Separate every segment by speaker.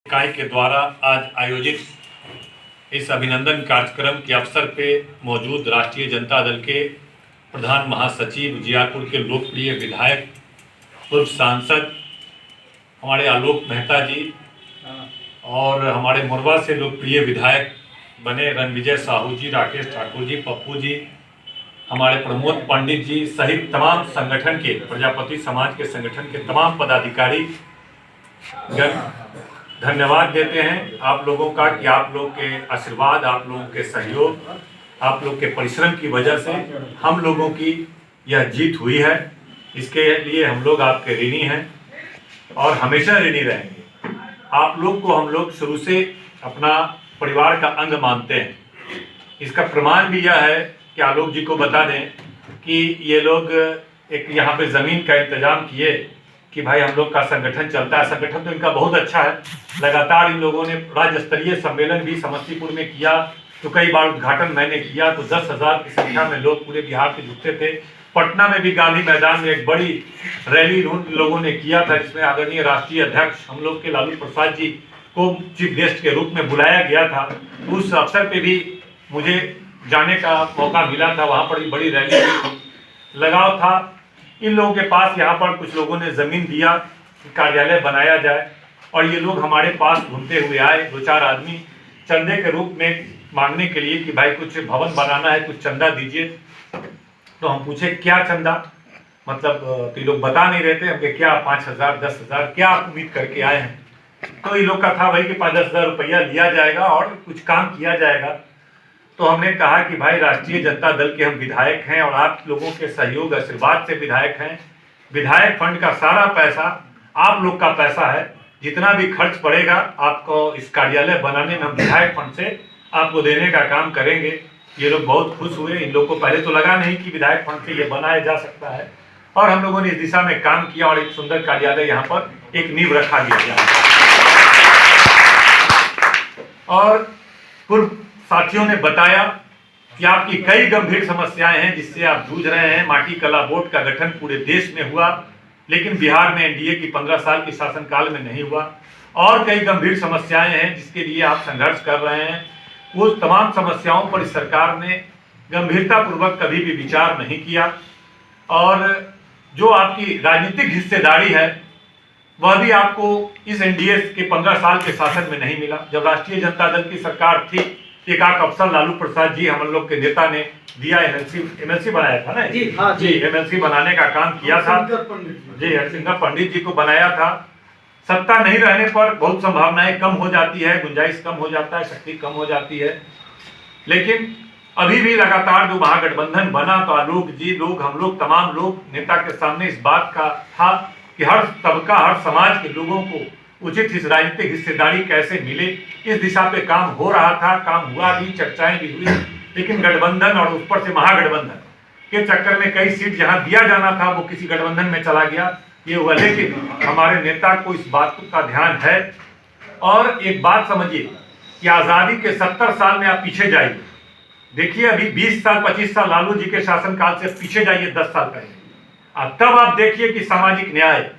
Speaker 1: इकाई के द्वारा आज आयोजित इस अभिनंदन कार्यक्रम के अवसर पे मौजूद राष्ट्रीय जनता दल के प्रधान महासचिव, जियापुर के लोकप्रिय विधायक, पूर्व सांसद हमारे आलोक मेहता जी और हमारे मोरवा से लोकप्रिय विधायक बने रणविजय साहू जी, राकेश ठाकुर जी, पप्पू जी, हमारे प्रमोद पंडित जी सहित तमाम संगठन के, प्रजापति समाज के संगठन के तमाम पदाधिकारी धन्यवाद देते हैं आप लोगों का कि आप लोग के आशीर्वाद, आप लोगों के सहयोग, आप लोग के परिश्रम की वजह से हम लोगों की यह जीत हुई है। इसके लिए हम लोग आपके ऋणी हैं और हमेशा ऋणी रहेंगे। आप लोग को हम लोग शुरू से अपना परिवार का अंग मानते हैं। इसका प्रमाण भी यह है कि आलोक जी को बता दें कि ये लोग एक यहाँ पे ज़मीन का इंतजाम किए कि भाई हम लोग का संगठन चलता है। संगठन तो इनका बहुत अच्छा है। लगातार इन लोगों ने राज्य स्तरीय सम्मेलन भी समस्तीपुर में किया, तो कई बार उद्घाटन मैंने किया, तो 10,000 की संख्या में लोग पूरे बिहार से जुटते थे। पटना में भी गांधी मैदान में एक बड़ी रैली उन लोगों ने किया था, जिसमें आदरणीय राष्ट्रीय अध्यक्ष हम लोग के लालू प्रसाद जी को चीफ गेस्ट के रूप में बुलाया गया था। उस अवसर पे भी मुझे जाने का मौका मिला था। वहाँ पर भी बड़ी रैली लगाव था। इन लोगों के पास यहाँ पर कुछ लोगों ने ज़मीन दिया, कार्यालय बनाया जाए, और ये लोग हमारे पास घूमते हुए आए, 2-4 आदमी चंदे के रूप में मांगने के लिए कि भाई कुछ भवन बनाना है, कुछ चंदा दीजिए। तो हम पूछे क्या चंदा, मतलब तो ये लोग बता नहीं रहे थे। हमके क्या 5,000 10,000 क्या आप उम्मीद करके आए हैं? तो ये लोग का था वही कि 5-10,000 रुपया लिया जाएगा और कुछ काम किया जाएगा। तो हमने कहा कि भाई राष्ट्रीय जनता दल के हम विधायक हैं और आप लोगों के सहयोग आशीर्वाद से विधायक हैं। विधायक फंड का सारा पैसा आप लोग का पैसा है। जितना भी खर्च पड़ेगा आपको इस कार्यालय बनाने में हम विधायक फंड से आपको देने का काम करेंगे। ये लोग बहुत खुश हुए। इन लोग को पहले तो लगा नहीं कि विधायक फंड से ये बनाया जा सकता है, और हम लोगों ने इस दिशा में काम किया और एक सुंदर कार्यालय यहाँ पर एक नींव रखा गया। और पूर्व साथियों ने बताया कि आपकी कई गंभीर समस्याएं हैं जिससे आप जूझ रहे हैं। माटी कला बोर्ड का गठन पूरे देश में हुआ, लेकिन बिहार में एनडीए की 15 साल के शासनकाल में नहीं हुआ। और कई गंभीर समस्याएं हैं जिसके लिए आप संघर्ष कर रहे हैं। वो तमाम समस्याओं पर इस सरकार ने गंभीरतापूर्वक कभी भी विचार नहीं किया, और जो आपकी राजनीतिक हिस्सेदारी है वह भी आपको इस एनडीए के 15 साल के शासन में नहीं मिला। जब राष्ट्रीय जनता दल की सरकार थी, एक आख अफसर लालू प्रसाद जी हम लोग के नेता ने दिया, एमएलसी बनाया था ना जी, हाँ जी, एमएलसी बनाने का काम किया था जी, हरसिंह पंडित जी को बनाया था। सत्ता नहीं रहने पर बहुत संभावनाएं कम हो जाती है, गुंजाइश कम हो जाता है, शक्ति कम हो जाती है। लेकिन अभी भी लगातार जो महागठबंधन बना, तो आलोक जी, लोग, हम लोग, तमाम लोग नेता के सामने इस बात का था कि हर तबका, हर समाज के लोगों को उचित इस राजनीतिक हिस्सेदारी कैसे मिले, इस दिशा पे काम हो रहा था। काम हुआ भी, चर्चाएं भी हुई, लेकिन गठबंधन और ऊपर से महागठबंधन के चक्कर में कई सीट जहां दिया जाना था वो किसी गठबंधन में चला गया। ये हुआ, लेकिन हमारे नेता को इस बात का ध्यान है। और एक बात समझिए कि आज़ादी के 70 साल में आप पीछे जाइए, देखिए अभी 20 साल 25 साल लालू जी के शासनकाल से पीछे जाइए 10 साल पहले, तब आप देखिए कि सामाजिक न्याय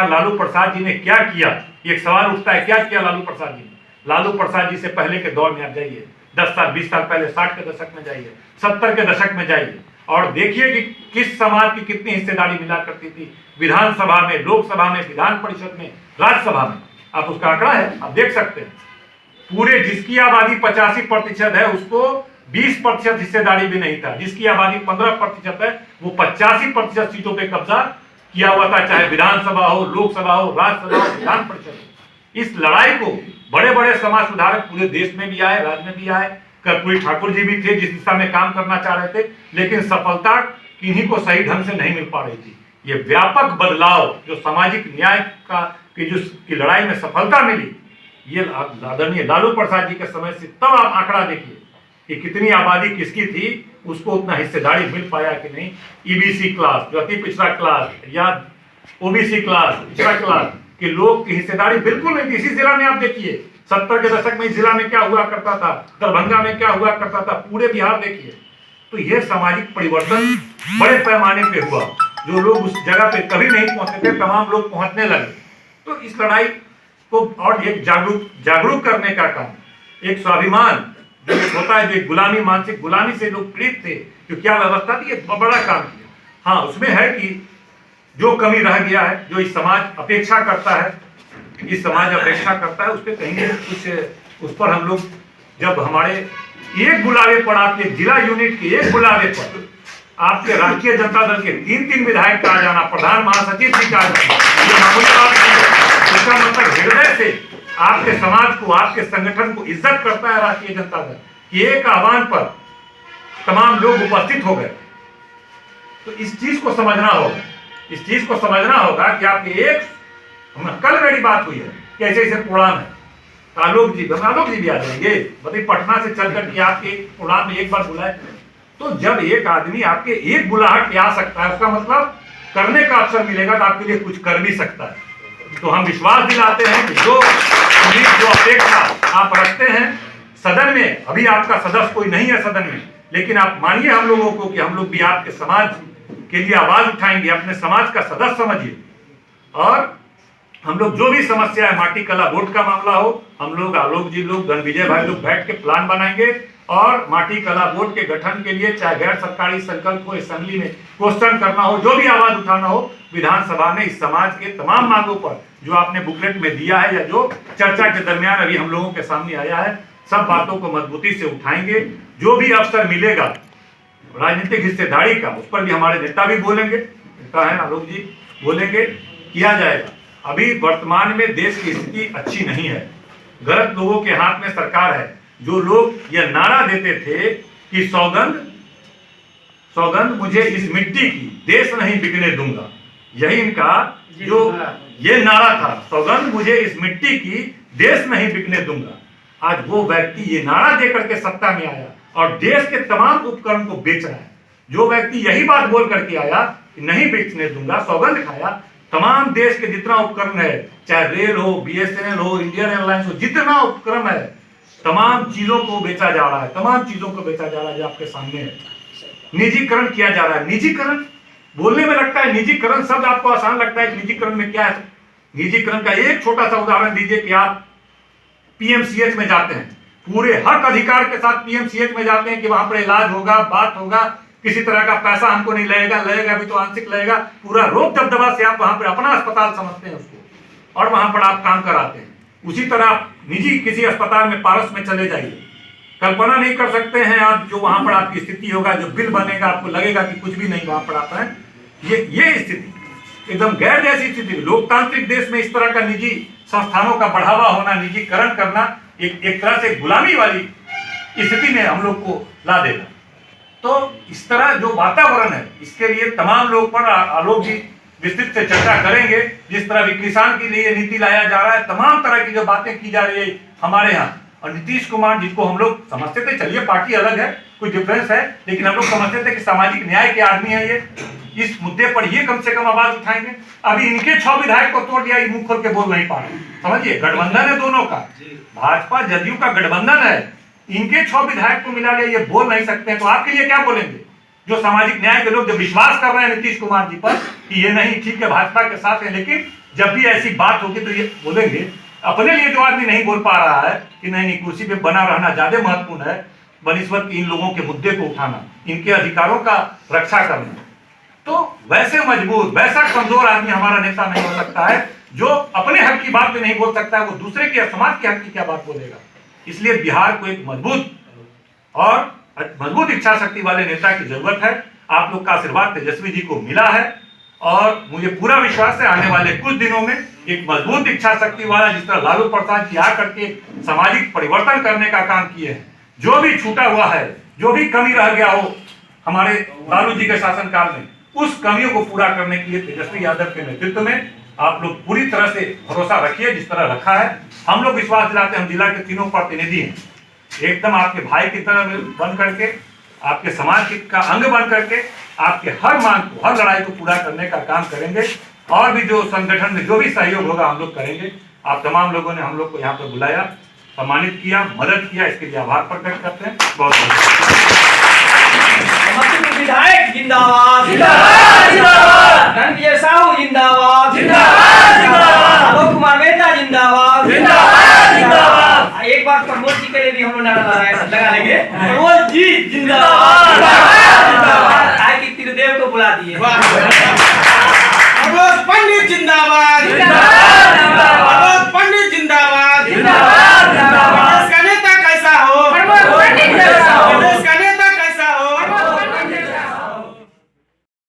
Speaker 1: लालू प्रसाद जी ने क्या किया। एक सवाल उठता है, क्या किया लालू प्रसाद जी ने? लालू प्रसाद जी से पहले के दौर में आप जाइए, 10 साल 20 साल पहले, 60 के दशक में जाइए, 70 के दशक में जाइए, और देखिए कि किस समाज की कितनी हिस्सेदारी मिला करती थी विधानसभा में, लोकसभा में, विधान परिषद में, राज्यसभा में। आप उसका आंकड़ा है, आप देख सकते हैं। पूरे जिसकी आबादी 85% है उसको 20% हिस्सेदारी भी नहीं था। जिसकी आबादी 15% है वो 85% सीटों पे कब्जा किया हुआ था, चाहे विधानसभा हो, लोकसभा हो, राज्यसभा हो, विधान परिषद हो। इस लड़ाई को बड़े बड़े समाज सुधारक पूरे देश में भी आए, राज्य में भी आए। कर्पूरी ठाकुर जी भी थे जिस दिशा में काम करना चाह रहे थे, लेकिन सफलता किन्हीं को सही ढंग से नहीं मिल पा रही थी। ये व्यापक बदलाव जो सामाजिक न्याय की लड़ाई में सफलता मिली, ये आदरणीय लालू प्रसाद जी के समय से। तब आप आंकड़ा देखिए कि कितनी आबादी किसकी थी, उसको उतना हिस्सेदारी मिल पाया कि नहीं। ईबीसी क्लास, जो अति पिछड़ा क्लास, या ओबीसी क्लास, पिछड़ा क्लास के लोग की हिस्सेदारी बिल्कुल नहीं थी। इसी जिला में आप देखिए 70 के दशक में इस जिला में क्या हुआ करता था, दरभंगा में क्या हुआ करता था, पूरे बिहार देखिए। तो यह सामाजिक परिवर्तन बड़े पैमाने पे हुआ। जो लोग उस जगह पे कभी नहीं पहुंचे थे, तमाम लोग पहुंचने लगे। तो इस लड़ाई को और एक जागरूक करने का काम, एक स्वाभिमान जो होता है, जो गुलामी, मानसिक गुलामी से लोग पीड़ित थे, जो क्या व्यवस्था थी, ये बड़ा काम किया। हाँ, उसमें है कि जो कमी रह गया है, जो इस समाज अपेक्षा करता है, इस समाज अपेक्षा करता है, उस पर कहीं कुछ, उस पर हम लोग जब हमारे एक बुलावे पर, आपके जिला यूनिट के एक बुलावे पर आपके राष्ट्रीय जनता दल के 3 विधायक का आ जाना, प्रधान महासचिव जी का आ जाना, ये मामूली बात नहीं है। इसका मतलब हृदय से आपके समाज को, आपके संगठन को इज्जत करता है राष्ट्रीय जनता दल कि एक आह्वान पर तमाम लोग उपस्थित हो गए। तो इस चीज को समझना होगा, इस चीज को समझना होगा कि आपके एक, कल मेरी बात हुई है कि ऐसे ऐसे प्रोग्राम है, आलोक जी भी आ जाएंगे, मतलब पटना से चल करके आपके प्रोग्राम में एक बार बुलाए। तो जब एक आदमी आपके एक बुलाहट पे आ सकता है, उसका मतलब करने का अवसर मिलेगा तो आपके लिए कुछ कर भी सकता है। तो हम विश्वास दिलाते हैं कि जो उम्मीद, जो अपेक्षा आप रखते हैं सदन में, अभी आपका सदस्य कोई नहीं है सदन में, लेकिन आप मानिए हम लोगों को कि हम लोग भी आपके समाज के लिए आवाज उठाएंगे, अपने समाज का सदस्य समझिए। और हम लोग जो भी समस्या है, माटी कला बोर्ड का मामला हो, हम लोग, आलोक जी लोग, रणविजय भाई लोग बैठ के प्लान बनाएंगे और माटी कला बोर्ड के गठन के लिए, चाहे गैर सरकारी संकल्प को असेंबली में क्वेश्चन करना हो, जो भी आवाज उठाना हो, विधानसभा में इस समाज के तमाम मांगों पर जो आपने बुकलेट में दिया है या जो चर्चा के दरमियान अभी हम लोगों के सामने आया है, सब बातों को मजबूती से उठाएंगे। जो भी अवसर मिलेगा राजनीतिक हिस्सेदारी का, उस पर भी हमारे नेता भी बोलेंगे, नेता है आलोक जी, बोलेंगे, किया जाएगा। अभी वर्तमान में देश की स्थिति अच्छी नहीं है, गलत लोगों के हाथ में सरकार है। जो लोग यह नारा देते थे कि सौगंध मुझे इस मिट्टी की, देश नहीं बिकने दूंगा, यही इनका जो ये नारा था, सौगंध मुझे इस मिट्टी की, देश नहीं बिकने दूंगा। आज वो व्यक्ति ये नारा देकर के सत्ता में आया और देश के तमाम उपकरण को बेच रहा है। जो व्यक्ति यही बात बोल करके आया कि नहीं बेचने दूंगा, सौगंध खाया, तमाम देश के जितना उपकरण है, चाहे रेल हो, BSNL हो, इंडियन एयरलाइंस हो, जितना उपकरण है, तमाम चीजों को बेचा जा रहा है, तमाम चीजों को बेचा जा रहा है जो आपके सामने है। निजीकरण किया जा रहा है। निजीकरण बोलने में लगता है, निजीकरण शब्द आपको आसान लगता है कि निजीकरण में क्या है। निजीकरण का एक छोटा सा उदाहरण दीजिए कि आप PMCH में जाते हैं, पूरे हक अधिकार के साथ PMCH में जाते हैं कि वहां पर इलाज होगा, बात होगा, किसी तरह का पैसा हमको नहीं लगेगा भी तो आंशिक लगेगा, पूरा रोक दबदबा से आप वहां पर अपना अस्पताल समझते हैं उसको और वहां पर आप काम कराते हैं। उसी तरह आप निजी किसी अस्पताल में, पारस में चले जाइए, कल्पना नहीं कर सकते हैं आप जो वहां पर आपकी स्थिति होगा, जो बिल बनेगा, आपको लगेगा कि कुछ भी नहीं वहां पर आता है। ये स्थिति एकदम गैर जैसी स्थिति। लोकतांत्रिक देश में इस तरह का निजी संस्थानों का बढ़ावा होना, निजीकरण करना एक तरह से गुलामी वाली स्थिति में हम लोग को ला देगा। तो इस तरह जो वातावरण है, इसके लिए तमाम लोग पर आलोक जी विस्तृत से चर्चा करेंगे। जिस तरह भी किसान के लिए नीति लाया जा रहा है, तमाम तरह की जो बातें की जा रही है हमारे यहाँ, और नीतीश कुमार जिसको हम लोग समझते थे, चलिए पार्टी अलग है, कोई डिफरेंस है, लेकिन हम लोग समझते थे कि सामाजिक न्याय के आदमी है ये, इस मुद्दे पर ये कम से कम आवाज उठाएंगे। अभी इनके 6 विधायक को तोड़ दिया, मुंह खोल के बोल नहीं पा रहे। समझिए, गठबंधन है दोनों का, भाजपा जदयू का गठबंधन है, इनके 6 विधायक को मिला लिया, ये बोल नहीं सकते हैं, तो आपके लिए क्या बोलेंगे? जो सामाजिक न्याय के लोग जो विश्वास कर रहे हैं नीतीश कुमार जी पर कि ये नहीं ठीक है, भाजपा के साथ है, लेकिन जब भी ऐसी बात होगी तो ये बोलेंगे। अपने लिए जो आदमी नहीं बोल पा रहा है कि नहीं कुर्सी पे बना रहना ज्यादा महत्वपूर्ण है बनिस्बत इन लोगों के मुद्दे को उठाना, इनके अधिकारों का रक्षा करना, तो वैसे मजबूर, वैसा कमजोर आदमी हमारा नेता नहीं हो सकता है। जो अपने हक की बात भी नहीं बोल सकता है, वो दूसरे के समाज के हक की क्या बात बोलेगा? इसलिए बिहार को एक मजबूत इच्छा शक्ति वाले नेता की जरूरत है। आप लोग का आशीर्वाद तेजस्वी जी को मिला है और मुझे पूरा विश्वास है आने वाले कुछ दिनों में एक मजबूत इच्छा शक्ति वाला, जिस तरह लालू प्रसाद जी आकर के सामाजिक परिवर्तन करने का काम किए हैं, जो भी छूटा हुआ है, जो भी कमी रह गया हो हमारे लालू जी के शासनकाल में, उस कमियों को पूरा करने के लिए तेजस्वी यादव के नेतृत्व में आप लोग पूरी तरह से भरोसा रखिए, जिस तरह रखा है। हम लोग विश्वास दिलाते हैं, हम जिला के तीनों प्रतिनिधि हैं, एकदम आपके भाई की तरह बन करके, आपके समाज का अंग बन करके आपके हर मांग को, हर लड़ाई को पूरा करने का काम करेंगे। और भी जो संगठन में जो भी सहयोग होगा हम लोग करेंगे। आप तमाम लोगों ने हम लोग को यहाँ पर बुलाया, सम्मानित किया, मदद किया, इसके लिए आभार प्रकट करते हैं। बहुत बहुत
Speaker 2: विधायक जिंदाबाद। धनंजय साहू जिंदाबाद,
Speaker 3: जिंदाबाद जिंदाबाद,
Speaker 2: आलोक कुमार मेहता जिंदाबाद,
Speaker 3: जिंदाबाद जिंदाबाद,
Speaker 2: एक बार प्रमोद जी के लिए भी हम लोग नारा लगा लेंगे, प्रमोद जी जिंदाबाद।